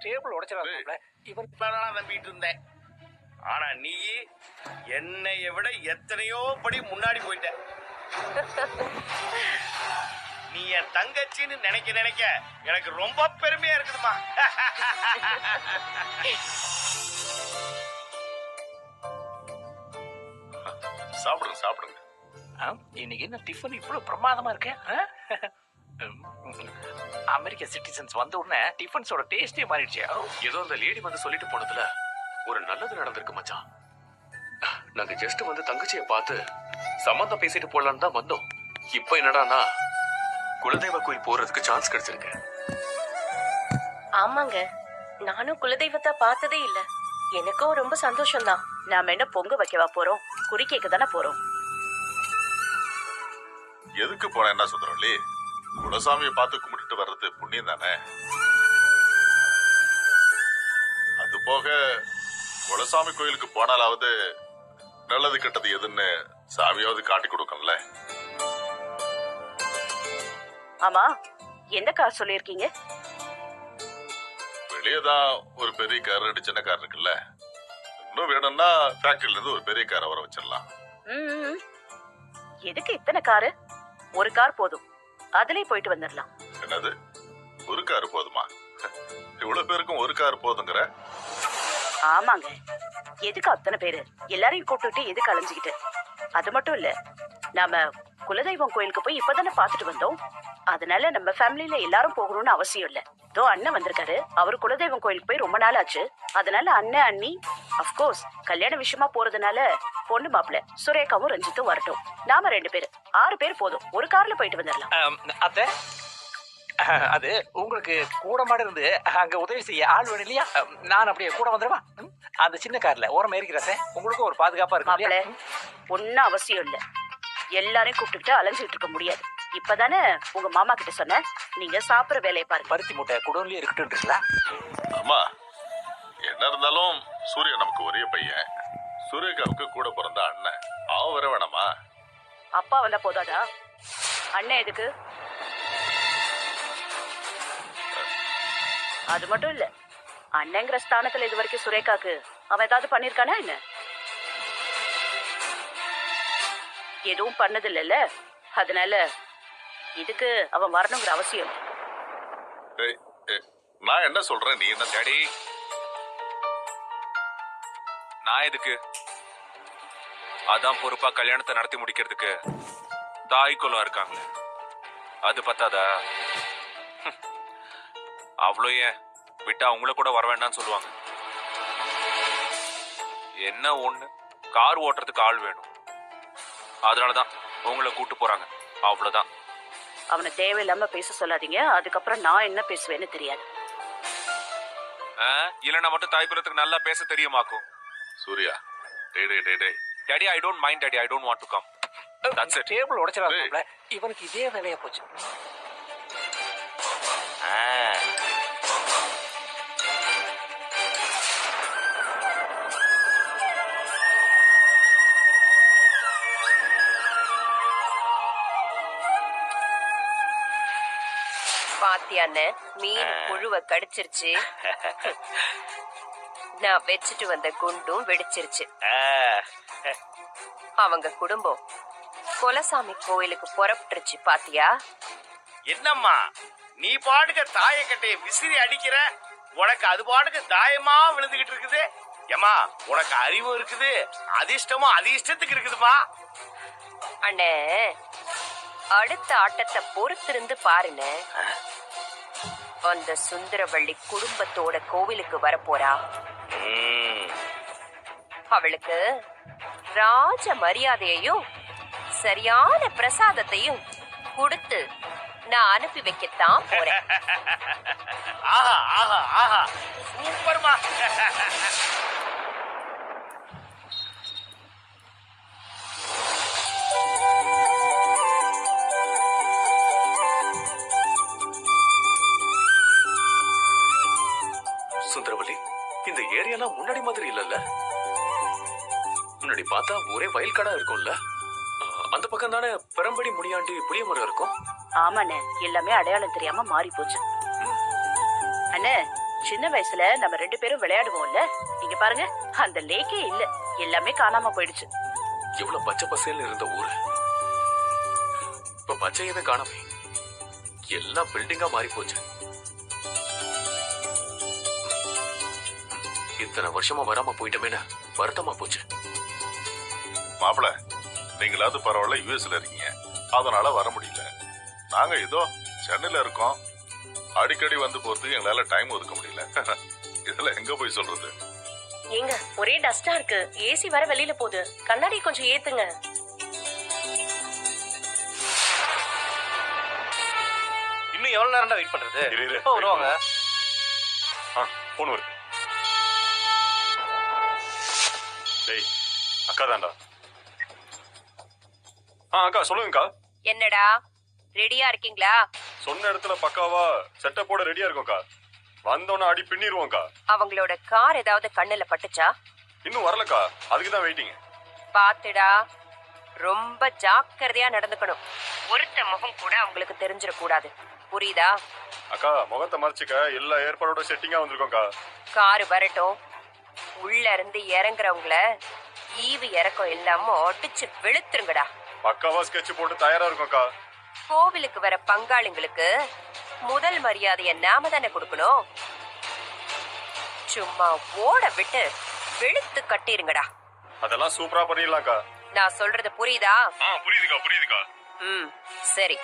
Table உடைச்சிடாத. இவன் நம்பிட்டு இருந்தேன். ஆனா நீ என்னைய விட எத்தனையோ படி முன்னாடி போயிட்ட. நீ என் தங்கச்சின்னு நினைக்க நினைக்க எனக்கு ரொம்ப பெருமையா இருக்குதுமா. சாப்பிடுங்க சாப்பிடுங்க. இன்னைக்கு என்ன டிஃபன் இவ்வளவு பிரமாதமா இருக்கேன். அமெரிக்க சிட்டிசன்ஸ் வந்த உடனே டிஃபன்ஸோட டேஸ்டே மாறிடுச்சு. ஏதோ அந்த லேடி வந்து சொல்லிட்டு போனதுல ஒரு நல்லது நடந்திருக்கு மச்சான். நாங்க ஜஸ்ட் வந்து தங்கச்சியை பார்த்து சம்பந்தம் பேசிட்டு போலான்னு தான் வந்தோம். இப்ப என்னடானா குலதெய்வ கோயில் போறதுக்கு சான்ஸ் கிடைச்சிருக்கு. ஆமாங்க, நானும் குலதெய்வத்தை பார்த்ததே இல்ல. எனக்கும் ரொம்ப சந்தோஷம் தான். நாம என்ன பொங்க வைக்கவா போறோம்? குறி கேட்க தானே போறோம். எதுக்கு போன என்ன சுந்தரவள்ளி? குலசாமியை பார்த்து கும்பிட்டுட்டு வர்றது புண்ணியம் தானே. அது போக குலசாமி கோயிலுக்கு போனாலாவது நல்லது கெட்டது எதுன்னு சாமியாவது காட்டி கொடுக்கணும்ல. ஆமா, எந்த கார் சொல்லிருக்கீங்க? வெளியேதான் ஒரு பெரிய கார், 2 சின்ன கார் இருக்குல்ல. இன்னும் வேணும்னா ஃபேக்டரியில இருந்து ஒரு பெரிய காரை வர வச்சிடலாம். எதுக்கு இத்தனை காரு? ஒரு கார் போதும், அதுலயே போயிட்டு வந்துடலாம். என்னது, ஒரு கார் போதுமா? இவ்வளவு பேருக்கும் ஒரு கார் போதுங்கிற? ஆமாங்க, எதுக்கு அத்தனை பேரு? எல்லாரையும் கூப்பிட்டுட்டு எதுக்கு அலைஞ்சுக்கிட்டு? அது மட்டும் இல்ல, நாம குலதெய்வம் கோயிலுக்கு போய் இப்பதானே பாத்துட்டு வந்தோம். அதனால நம்ம ஃபேமிலில எல்லாரும் போகணும்னு அவசியம் இல்ல. இதோ அண்ணன் வந்திருக்காரு, அவரு குலதெய்வம் கோயிலுக்கு போய் ரொம்ப நாள் ஆச்சு. அதனால அண்ணன் அண்ணி அப்கோர்ஸ் கல்யாண விஷயமா போறதுனால பொண்ணு மாப்பிள்ள சுரேகாவும் ரஞ்சித்தும் வரட்டும். நாம 2 பேரு 6 பேர் போதும், ஒரு கார்ல போயிட்டு வந்துடலாம். அத்தை, அது உங்களுக்கு கூட மாட இருந்து அங்க உதவி செய்ய ஆள் வேணும் இல்லையா? நான் அப்படியே கூட வந்துடுவா. அந்த சின்ன கார்ல ஓரம் ஏறிக்கிறேன், உங்களுக்கும் ஒரு பாதுகாப்பா இருக்கும். ஒன்னும் அவசியம் இல்ல, எல்லாரையும் கூப்பிட்டுக்கிட்டு அலைஞ்சிட்டு இருக்க முடியாது. இப்பதானே உங்க மாமா கிட்ட சொன்ன, நீங்க சாப்பிடுற வேலையை பாருங்க. பருத்தி மூட்டை குடோன்லயே இருக்கட்டும்ன்றீங்களா? ஆமா, என்ன இருந்தாலும் சூர்யா நமக்கு ஒரே பையன். சூரியகாவுக்கு கூட பிறந்த அண்ணன், அவன் வர வேணாமா? அப்பா வந்தா போதாதா? அண்ணன் எதுக்கு? அது மட்டும் இல்ல, அண்ணங்கிற ஸ்தானத்துல இது வரைக்கும் சுரேகாக்கு அவன் ஏதாவது பண்ணிருக்கானா என்ன? எதுவும் பண்ணது இல்லைல்ல, அதனால இதுக்கு அவன் வரணுங்கிற அவசியம். நான் என்ன சொல்றேன், நீ என்ன? டாடி, நான் எதுக்கு? அதான் பொறுப்பா கல்யாணத்தை நடத்தி முடிக்கிறதுக்கு தாய் குலம் இருக்காங்க. அது பத்தாதா? அவ்வளோ ஏன் விட்டா அவங்கள கூட வர வேண்டாம்னு சொல்லுவாங்க. என்ன ஒண்ணு, கார் ஓட்டுறதுக்கு ஆள் வேணும். அதனாலதான் உங்களை கூட்டு போறாங்க, அவ்வளவுதான். அவனை தேவையில்லாம பேச சொல்லாதீங்க, அதுக்கப்புறம் நான் என்ன பேசுவேன்னு தெரியாது. இல்லைன்னா மட்டும் தாய்க்குலத்துக்கு நல்லா பேச தெரியுமாக்கும். சூர்யா, டே டே டே டே daddy, I don't mind daddy, I don't want to come. That's it. Table உடைச்சிடாத. இவனுக்கு இதே வேலையா போச்சு. பாத்தியான்னு மீன் புழுவை கடிச்சிருச்சு. நான் வச்சுட்டு வந்த குண்டும் வெடிச்சிருச்சு. அவங்க குடும்பம் குலசாமி கோயிலுக்கு புறப்பட்டுருச்சு. பாத்தியா? என்னம்மா நீ பாட்டுக்கு தாயக்கட்டைய விசிறி அடிக்கிற, உனக்கு அது பாட்டுக்கு தாயமா விழுந்துகிட்டு இருக்குது. ஏமா, உனக்கு அறிவு இருக்குது, அதிர்ஷ்டமும் அதிர்ஷ்டத்துக்கு இருக்குதுமா. அண்ணே, அடுத்த ஆட்டத்தை பொறுத்திருந்து பாருன்னு. அந்த சுந்தரவள்ளி குடும்பத்தோட கோவிலுக்கு வரப்போறா. அவளுக்கு ராஜ மரியாதையையும் சரியான பிரசாதத்தையும் கொடுத்து நான் அனுப்பி வைக்கத்தான் போறேன். ஆஹா ஆஹா ஆஹா, சூப்பர்மா. சுந்தரவல்லி, இந்த ஏரியாலாம் முன்னாடி மாதிரி இல்லல்ல? முன்னாடி பார்த்தா ஒரே வயல்காடா இருக்கும்ல? அந்த பக்கம் தானே பெரம்படி முனியாண்டி புளிய மரம் இருக்கும். ஆமாண்ணே, எல்லாமே அடையாளம் தெரியாம மாறி போச்சு. அண்ணே, சின்ன வயசுல நம்ம 2 பேரும் விளையாடுவோம்ல, நீங்க பாருங்க அந்த லேக்கே இல்ல, எல்லாமே காணாம போயிடுச்சு. எவ்வளவு பச்சை பசேல்னு இருந்த ஊரு இப்ப பச்சையவே காணாமே. எல்லாம் பில்டிங்கா மாறி போச்சு. இத்தனை வருஷமா வராம போயிட்டமேன்னு வருத்தமா போச்சு. மாப்பிள, நீங்களாவது பரவாயில்ல யூஎஸ்ல இருக்கீங்க, அதனால வர முடியல. நாங்க ஏதோ சென்னையில இருக்கோம், அடிக்கடி வந்து போறதுக்கு எங்களால டைம் ஒதுக்க முடியல. இதுல எங்க போய் சொல்றது? ஏங்க ஒரே டஸ்டா இருக்கு, ஏசி வர வெளியில போகுது, கண்ணாடி கொஞ்சம் ஏத்துங்க. இன்னும் எவ்வளவு நேரம் வெயிட் பண்றது? இரு, எப்ப வருவாங்க? போன் வருது. டேய், அக்கா தான்டா. அக்கா சொல்லுங்கக்கா. என்னடா ரெடியா இருக்கீங்களா? சொன்ன இடத்துல பக்காவா செட்டப்போட ரெடியா இருக்கோம்க்கா. வந்தோன்னு அடி பின்னிடுவோம்க்கா. அவங்களோட கார் ஏதாவது கண்ணுல பட்டுச்சா? இன்னும் வரலக்கா, அதுக்கு தான் வெயிட்டிங். பாத்துடா, ரொம்ப ஜாக்கிரதையா நடந்துக்கணும். ஒருத்த முகம் கூட அவங்களுக்கு தெரிஞ்சிடக்கூடாது, புரியுதா? அக்கா, முகத்தை மறைச்சிக்க எல்லா ஏற்பாடோட செட்டிங்கா வந்திருக்கோம்க்கா. காரு வரட்டும், உள்ள இருந்து இறங்குறவங்கள ஈவு இறக்கம் இல்லாம அடிச்சு வெளுத்துருங்கடா. பக்காவா ஸ்கெட்ச் போட்டு தயாரா இருக்கோம்க்கா. கோவிலுக்கு வர பங்காளிங்களுக்கு முதல் மரியாதைய நாம தானே கொடுக்கணும். சும்மா ஓட விட்டு வெளுத்து கட்டிருங்கடா. அதெல்லாம் சூப்பரா பண்ணிடலாம்க்கா. நான் சொல்றது புரியுதா? புரியுதுக்கா. ம், சரி.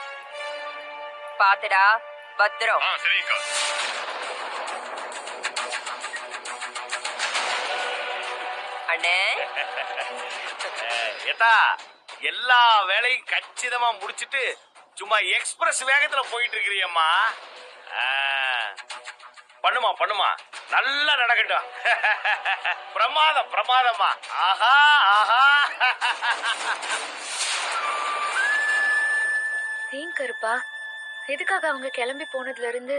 பாத்துடா, பத்திரம். சரிங்கக்கா. அண்ணே ஏத்தா, எல்லா வேலையும் கச்சிதமா முடிச்சிட்டு சும்மா எக்ஸ்பிரஸ் வேகத்துல போயிட்டு இருக்கிறியம்மா. பண்ணுமா பண்ணுமா, நல்லா நடக்கட்டும். பிரமாதம் பிரமாதமா. ஆஹா ஆஹா. ஏன் கருப்பா, எதுக்காக அவங்க கிளம்பி போனதுல இருந்து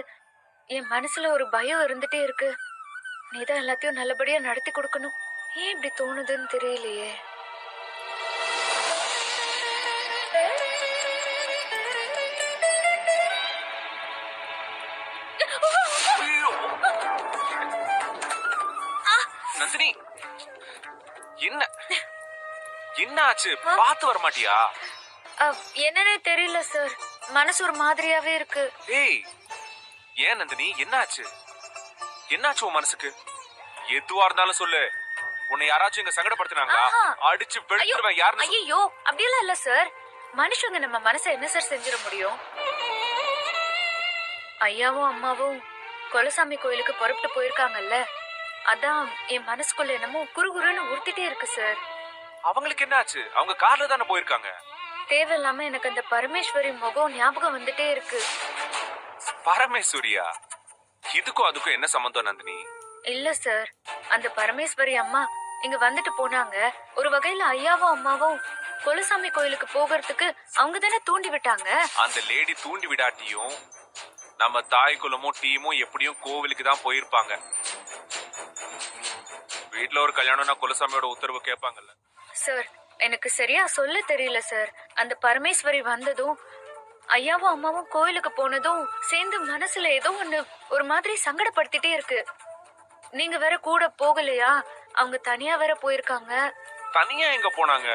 என் மனசுல ஒரு பயம் இருந்துட்டே இருக்கு. நீதான் எல்லாத்தையும் நல்லபடியா நடத்தி கொடுக்கணும். ஏன் இப்படி தோணுதுன்னு தெரியலையே. நந்தினி, என்ன என்ன ஆச்சு? பார்த்து வர மாட்டியா? என்னன்னே தெரியல சார், மனசு ஒரு மாதிரியாவே இருக்கு. ஏய், ஏன் நந்தினி, என்னாச்சு? என்னாச்சு உன் மனசுக்கு? எதுவா இருந்தாலும் சொல்லு. உன்னை யாராச்சும் இங்க சங்கடப்படுத்தினாங்களா? ஆஹா. அடிச்சு வெளுத்துடுவேன். யாருன்னு சொல்லு. ஐயோ, அப்படியெல்லாம் இல்ல சார். மனுஷங்க நம்ம மனசை என்ன சார் செஞ்சிட முடியும்? ஐயாவும் அம்மாவும் கொலசாமி கோயிலுக்கு புறப்பட்டு போயிருக்காங்கல்ல, அதான் என் மனசுக்குள்ள என்னமோ குறுகுறுன்னு உறுத்திட்டே இருக்கு சார். அவங்களுக்கு என்னாச்சு? அவங்க கார்ல தானே போயிருக்காங்க. தேவையில்லாம எனக்கு அந்த பரமேஸ்வரி முகம் ஞாபகம் வந்துட்டே இருக்கு. பரமேஸ்வரியா? இதுக்கும் அதுக்கும் என்ன சம்பந்தம் நந்தினி? இல்ல சார், அந்த பரமேஸ்வரி அம்மா இங்க வந்துட்டு போனாங்க. ஒரு வகையில ஐயாவும் அம்மாவும் கொலசாமி கோயிலுக்கு போகிறதுக்கு அவங்க தானே தூண்டி விட்டாங்க. அந்த லேடி தூண்டி விடாட்டியும் நம்ம தாய் குலமும் டீமும் எப்படியும் கோவிலுக்கு தான் போயிருப்பாங்க. வீட்டுல ஒரு கல்யாணம்னா குலசாமியோட உத்தரவு கேட்பாங்கல்ல. சார், எனக்கு சரியா சொல்ல தெரியல சார். அந்த பரமேஸ்வரி வந்ததும் ஐயாவும் அம்மாவும் கோயிலுக்கு போனதும் சேர்ந்து மனசுல ஏதோ ஒண்ணு ஒரு மாதிரி சங்கடப்படுத்திட்டே இருக்கு. நீங்க வேற கூட போகலையா? அவங்க தனியா வேற போயிருக்காங்க. தனியா எங்க போனாங்க?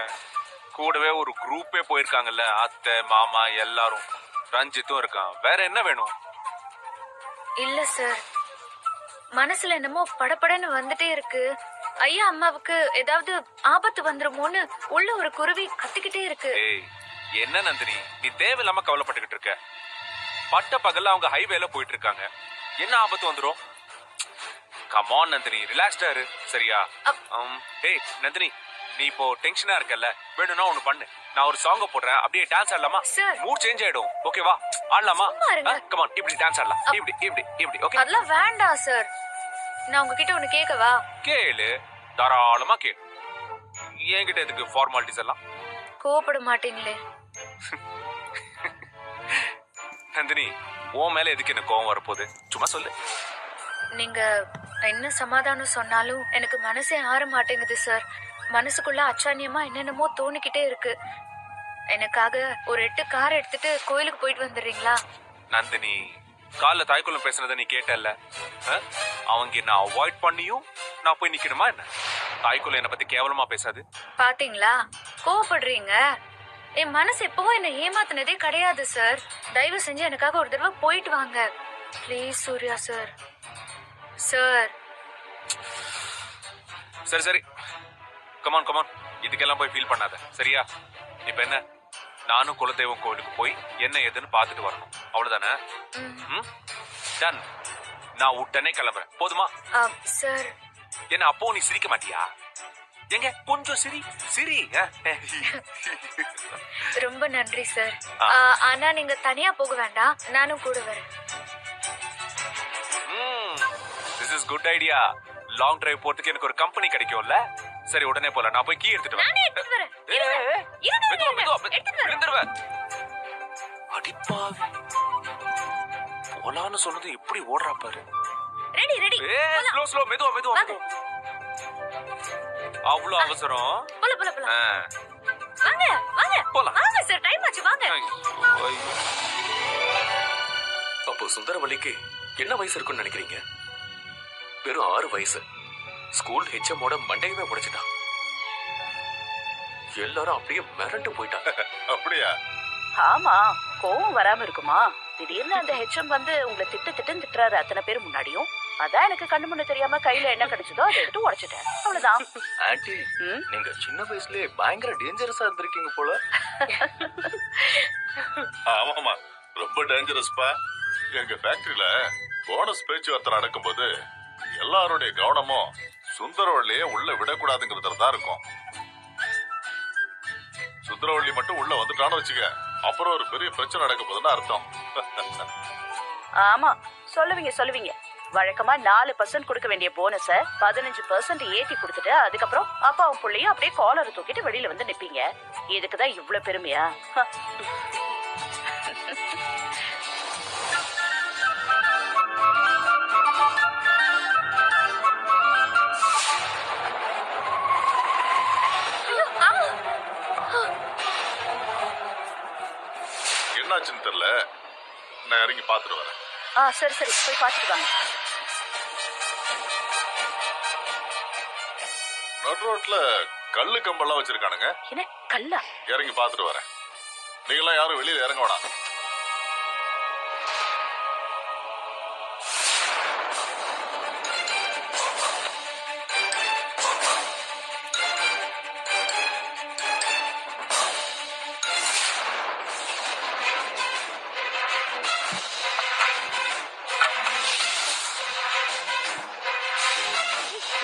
கூடவே ஒரு குரூப்பே போயிருக்காங்கல்ல. அத்தை மாமா எல்லாரும், ரஞ்சித்தும் இருக்கான். வேற என்ன வேணும்? இல்ல சார், மனசுல என்னமோ படபடன்னு வந்துட்டே இருக்கு. ஐயா அம்மாவுக்கு ஏதாவது ஆபத்து வந்துருமோன்னு உள்ள ஒரு குருவி கத்திக்கிட்டே இருக்கு. ஏய், என்ன நந்தினி, நீ தேவையில்லாம கவலைப்பட்டுக்கிட்டு இருக்க. பட்ட பகல்ல அவங்க ஹைவேல போயிட்டு இருக்காங்க. என்ன ஆபத்து வந்துரும்? கம் ஆன் நந்தினி, ரிலாக்ஸ்டா இரு, சரியா? ஏய் நந்தினி, நீ இப்போ டென்ஷனா இருக்கல்ல, வேணும்னா ஒண்ணு பண்ணு. நான் ஒரு சாங்க போடுறேன், அப்படியே டான்ஸ் ஆடலாமா? சார், மூட் சேஞ்ச் ஆயிடும். ஓகேவா? ஆடலாமா? சும்மா இருங்க. கம் ஆன், இப்படி டான்ஸ் ஆடலாம். இப்படி இப்படி இப்படி. ஓகே, அதெல்லாம் வேண்டாம் சார். நான் உங்ககிட்ட ஒண்ணு கேட்கவா? கேளு, தாராளமா கேளு. என்கிட்ட எதுக்கு ஃபார்மாலிட்டிஸ் எல்லாம்? கோவப்பட மாட்டீங்களே? நந்தினி, உன் மேல எதுக்கு எனக்கு கோவம் வரப்போகுது? சும்மா சொல்லு. நீங்க என்ன சமாதானம் சொன்னாலும் எனக்கு மனசே ஆற மாட்டேங்குது சார். மனசுக்குள்ள அச்சானியமா என்னென்னமோ தோணிக்கிட்டே இருக்கு. எனக்காக ஒரு 8 கார் எடுத்துட்டு கோயிலுக்கு போயிட்டு வந்துடுறீங்களா? நந்தினி, காலைல தாய்க்குளம் பேசுனதை நீ கேட்டல்ல? அவங்க என்ன அவாய்ட் பண்ணியும் நான் போய் நிக்கணுமா என்ன? தாய்க்குளம் என்ன பத்தி கேவலமா பேசாது. பாத்தீங்களா, கோவப்படுறீங்க. என் மனசு எப்பவும் என்ன ஏமாத்தினதே கிடையாது சார். தயவு செஞ்சு எனக்காக ஒரு தடவை போயிட்டு வாங்க ப்ளீஸ் சூர்யா சார். சார் சரி சரி, கமான் கமான், இதுக்கெல்லாம் போய் ஃபீல் பண்ணாத சரியா? இப்ப என்ன, நானும் குலதெய்வம் கோயிலுக்கு போய் என்ன ஏதுன்னு பாத்துட்டு வரணும், அவ்வளவுதானே? டன். நான் உடனே கிளம்புறேன், போதுமா? சார் என்ன அப்போ நீ சிரிக்க மாட்டியா? எங்க கொஞ்சம் சிரி சிரி. ரொம்ப நன்றி சார். ஆனா நீங்க தனியா போக வேண்டாம், நானும் கூட வரேன். This is good idea. Long drive போறதுக்கு எனக்கு ஒரு கம்பெனி கிடைக்கும்ல. சரி உடனே போலாம், நான் போய் கீ எடுத்துட்டு வரேன். அடிப்பாவி, போலான்னு சொன்னது எப்படி ஓடுறா பாரு. Ready ready. ஸ்லோ ஸ்லோ, மெதுவா மெதுவா. அவ்வளவு அவசரம்? போல போல போல. வாங்க வாங்க போலாம். வாங்க சார், டைம் ஆச்சு, வாங்க. அப்போ சுந்தரவல்லிக்கு என்ன வயசு இருக்குன்னு நினைக்கிறீங்க? வெறும் 6 வயசு. ஸ்கூல் ஹெச்எம்மோட மண்டையவே உடைச்சிட்டான். எல்லாரும் அப்படியே மிரண்டு போயிட்டாங்க. அப்படியா? ஆமா, கோவம் வராம இருக்குமா? திடீர்னு அந்த ஹெச்எம் வந்து உங்களை திட்டுன்னு திட்டுறாரு அத்தனை பேர் முன்னாடியும். அதான் எனக்கு கண்ணு முன்ன தெரியாம கையில என்ன கிடைச்சதோ அதை எடுத்து உடைச்சிட்டேன், அவ்வளவுதான். ஆன்ட்டி, நீங்க சின்ன வயசுலயே பயங்கர டேஞ்சரஸா இருந்திருக்கீங்க போல. ஆமாமா, ரொம்ப டேஞ்சரஸ்பா. எங்க ஃபேக்டரியில போனஸ் பேச்சுவார்த்தை நடக்கும்போது எல்லாருடைய கவனமும் சுந்தரவள்ளியே உள்ள விடக்கூடாதுங்கிறதுல தான் இருக்கும். சுந்தரவள்ளி மட்டும் உள்ள வந்துட்டான்னு வச்சுக்க, அப்புறம் ஒரு பெரிய பிரச்சனை நடக்க போகுதுன்னு அர்த்தம். ஆமா, சொல்லுவீங்க. வழக்கமா 4% கொடுக்க வேண்டிய போனஸ 15% ஏத்தி கொடுத்துட்டு அதுக்கப்புறம் அப்பாவும் புள்ளையும் அப்படியே காலரை தூக்கிட்டு வெளியில வந்து நிப்பீங்க. இதுக்குதான் இவ்வளவு பெருமையா? என்னாச்சுன்னு தெரியல, நான் இறங்கி பாத்துட்டு வரேன். சரி போய் பாத்துட்டு வாங்க. நடு ரோட்ல கல்லு கம்பெல்லாம் வச்சிருக்கானுங்க. என்ன கல்லா? இறங்கி பாத்துட்டு வரேன். நீங்களாம் யாரும் வெளியில இறங்க வேணாம்.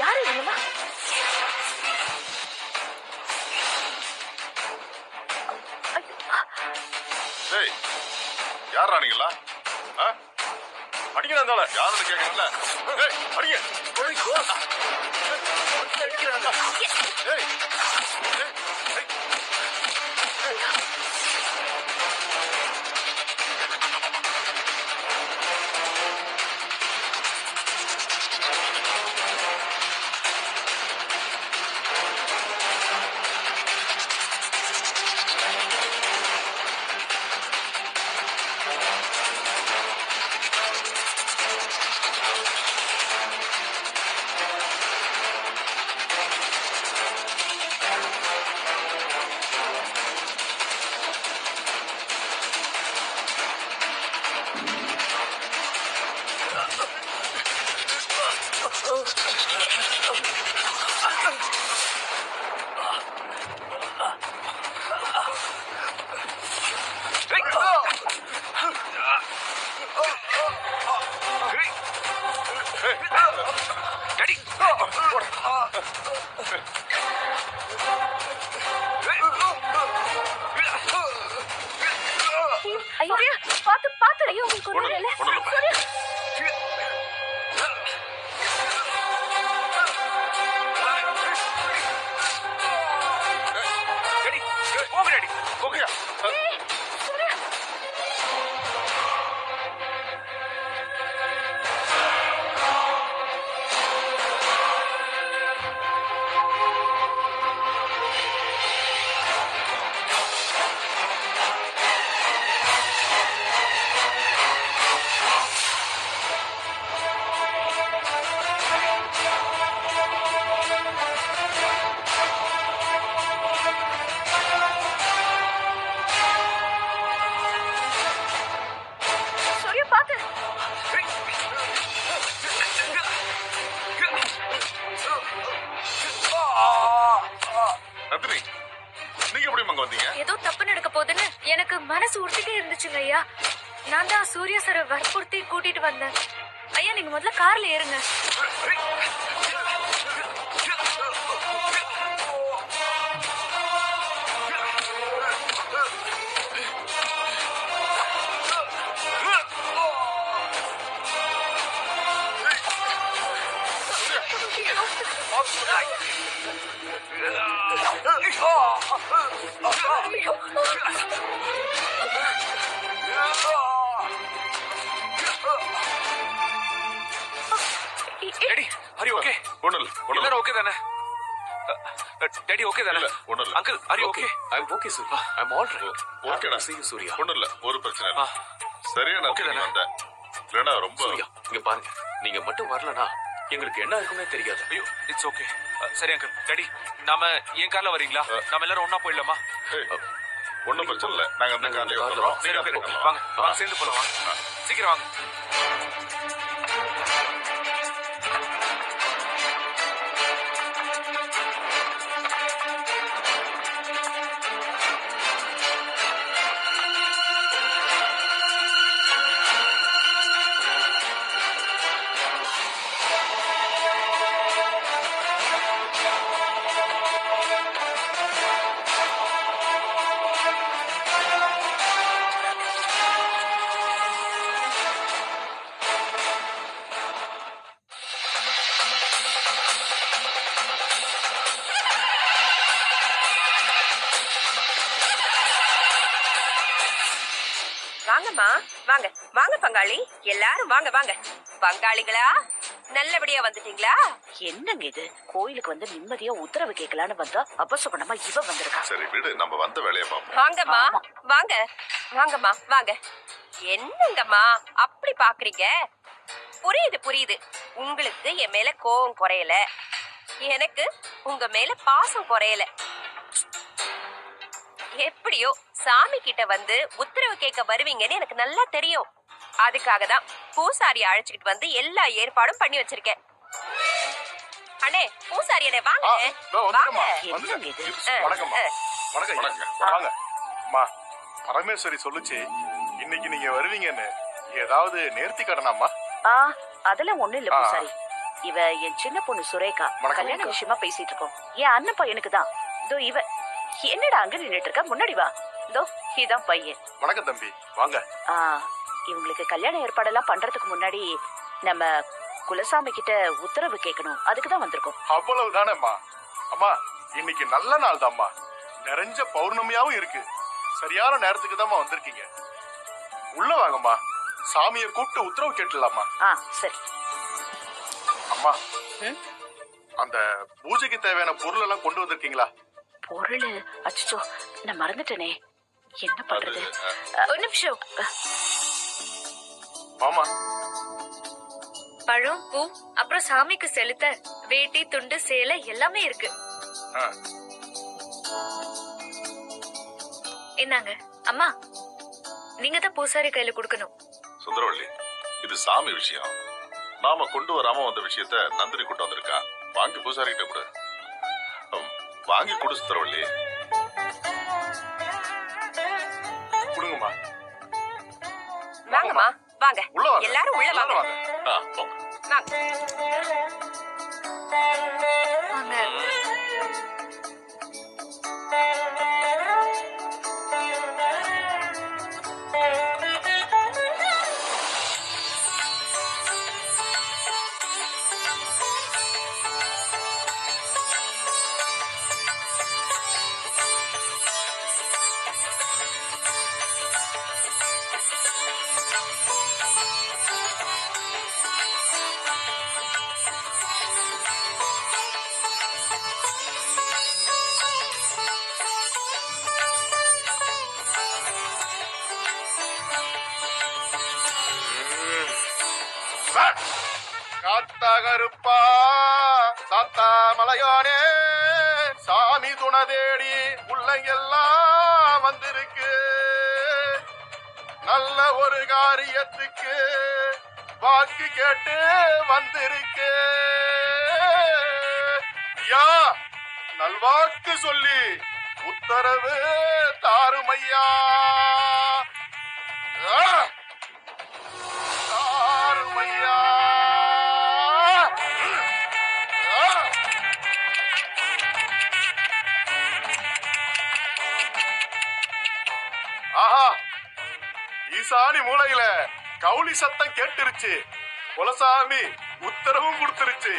யாரு இவங்களா? டேய், யாரா நீங்களா? அடிக்கிறா இருந்தால யாருன்னு கேட்கறேன்ல. டேய், அடிங்க. டேய், ஐயோ, பாத்து. ஐயோ, உங்களுக்கு ஒண்ணும் இல்ல. போகையா? மனசு உறுத்திட்டே இருந்துச்சுங்க ஐயா. நான் தான் சூர்யா சாரை வற்புறுத்தி கூட்டிட்டு வந்தேன். ஐயா நீங்க முதல்ல கார்ல ஏறுங்க. Daddy R you okay? ஒண்ணு இல்ல ஒண்ணு இல்ல எல்லாரும் ஓகே தானே? டேடி ஓகே தானே? இல்ல ஒண்ணு இல்ல uncle are you okay? I am okay Surya. I am all right. ஓகேடா See you, சூர்யா. ஒண்ணு இல்ல ஒரு பிரச்சனை இல்ல சரியா ஓகே நான் தானே? வந்தேன் இல்லடா ரொம்ப சூர்யா இங்க பாருங்க, நீங்க மட்டும் வரலனா எங்களுக்கு என்ன இருக்குன்னே தெரியாது. ஐயோ இட்ஸ் ஓகே. சரி அங்கிள். டேடி நாம என் கார்ல வரீங்களா? நாம எல்லாரும் ஒண்ணா போயிடலாமா? ஒண்ணும் பிரச்சனை இல்ல நாங்க அந்த கார்லயே கார்ல வந்துறோம் சரி நீங்க ஓகே அந்த வாங்க வாங்க சேர்ந்து போலாம் வாங்க. சீக்கிரம் வாங்க. வாங்கம்மா வாங்க வாங்க பங்காளி, எல்லாரும் வாங்க வாங்க. பங்காளிகளா நல்லபடியா வந்துட்டீங்களா? என்னங்க இது, கோயிலுக்கு வந்து நிம்மதியா உத்தரவு கேட்கலான்னு வந்தா அபசகுணமா இவ வந்திருக்கா. சரி விடு நம்ம வந்த வேலையை பார்ப்போம் வாங்கம்மா ஆமா. வாங்க வாங்கம்மா வாங்க. என்னங்கம்மா அப்படி பாக்குறீங்க? புரியுது புரியுது, உங்களுக்கு என் மேல கோவம் குறையல, எனக்கு உங்க மேல பாசம் குறையல. எப்படியோ சாமி கிட்ட வந்து உத்தரவு கேட்க வருவீங்கன்னு எனக்கு நல்லா தெரியும். அதுக்காக தான் பூசாரி அழைச்சிக்கிட்டு வந்து எல்லா ஏற்பாடும் பண்ணி வச்சிருக்கேன். அண்ணே பூசாரி அண்ணே வாங்க வாங்க. என்னங்க இது, வணக்கம்மா. வணக்கம் வணக்கம். வாங்க அம்மா. பரமேஸ்வரி சொல்லுச்சு இன்னைக்கு நீங்க வருவீங்கன்னு. ஏதாவது நேர்த்தி கடனாமா? அதெல்லாம் ஒண்ணு இல்ல பூசாரி. இவ என் சின்ன பொண்ணு சுரேகா. வணக்கம். கல்யாண விஷயமா பேசிட்டு இருக்கோம். என் அண்ணன் பையனுக்கு தான். இதோ இவ. என்னடா அங்க நின்னுட்டு இருக்க, முன்னாடி வா. இதோ இதான் பையன். வணக்கம் தம்பி வாங்க. இவங்களுக்கு கல்யாண ஏற்பாடெல்லாம் பண்றதுக்கு முன்னாடி நம்ம குலசாமி கிட்ட உத்தரவு கேட்கணும், அதுக்குதான் வந்திருக்கோம். அவ்வளவுதானேம்மா. அம்மா இன்னைக்கு நல்ல நாள் தான்மா, நிறைஞ்ச பௌர்ணமியாவும் இருக்கு. சரியான நேரத்துக்கு தான்மா வந்திருக்கீங்க. உள்ள வாங்கம்மா, சாமியை கூப்பிட்டு உத்தரவு கேட்டுலாமா? சரி. அம்மா அந்த பூஜைக்கு தேவையான பொருள் எல்லாம் கொண்டு வந்திருக்கீங்களா? பொருள் அச்சோ நான் மறந்துட்டேனே, என்ன பண்றது? ஒரு நிமிஷம். மாமா பழம் பூ அப்புறம் சாமிக்கு செலுத்த வேட்டி துண்டு சேலை எல்லாமே இருக்கு. ஆ. என்னங்க அம்மா, நீங்க தான் பூசாரி கையில கொடுக்கணும். சுந்தரவள்ளி இது சாமி விஷயம், நாம கொண்டு வராம வந்த விஷயத்த நந்தினி கொண்டு வந்திருக்கா. வாங்கி பூசாரி கிட்ட கொடு. வாங்கி கொடு சுந்தரவள்ளி. கொடுங்கம்மா. வாங்கம்மா வாங்க, உள்ள வாங்க. எல்லாரும் உள்ள வாங்க வாங்க. போங்க. வாங்க. வாங்க. காத்தா கருப்பா சாத்தா மலையானே, சாமி துணை தேடி உள்ளங்கெல்லாம் வந்திருக்கு. நல்ல ஒரு காரியத்துக்கு வாக்கு கேட்டு வந்திருக்கு. யா நல்வாக்கு சொல்லி உத்தரவு தாருமையா தாருமையா. ஆஹா, ஈசானி மூலையில கவுளி சத்தம் கேட்டுருச்சு. குலசாமி உத்தரவும் கொடுத்துருச்சு.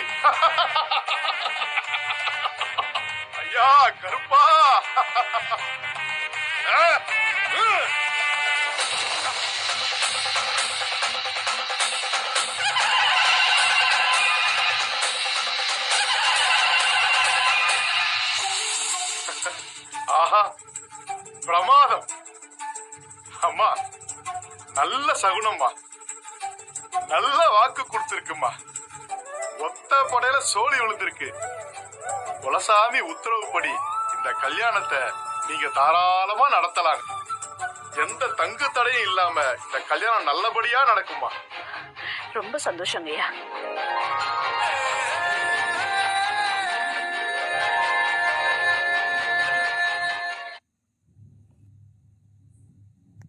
ஐயா கருப்பா. ஆஹா, பிரமாதம். அம்மா நல்ல சகுனம்மா, நல்ல வாக்கு கொடுத்திருக்குமா. ஒத்த படையில சோழி விழுந்திருக்கு. குலசாமி உத்தரவுப்படி இந்த கல்யாணத்தை நீங்க தாராளமா நடத்தலாம். எந்த தங்கு தடையும் இல்லாம இந்த கல்யாணம் நல்லபடியா நடக்குமா. ரொம்ப சந்தோஷங்கய்யா.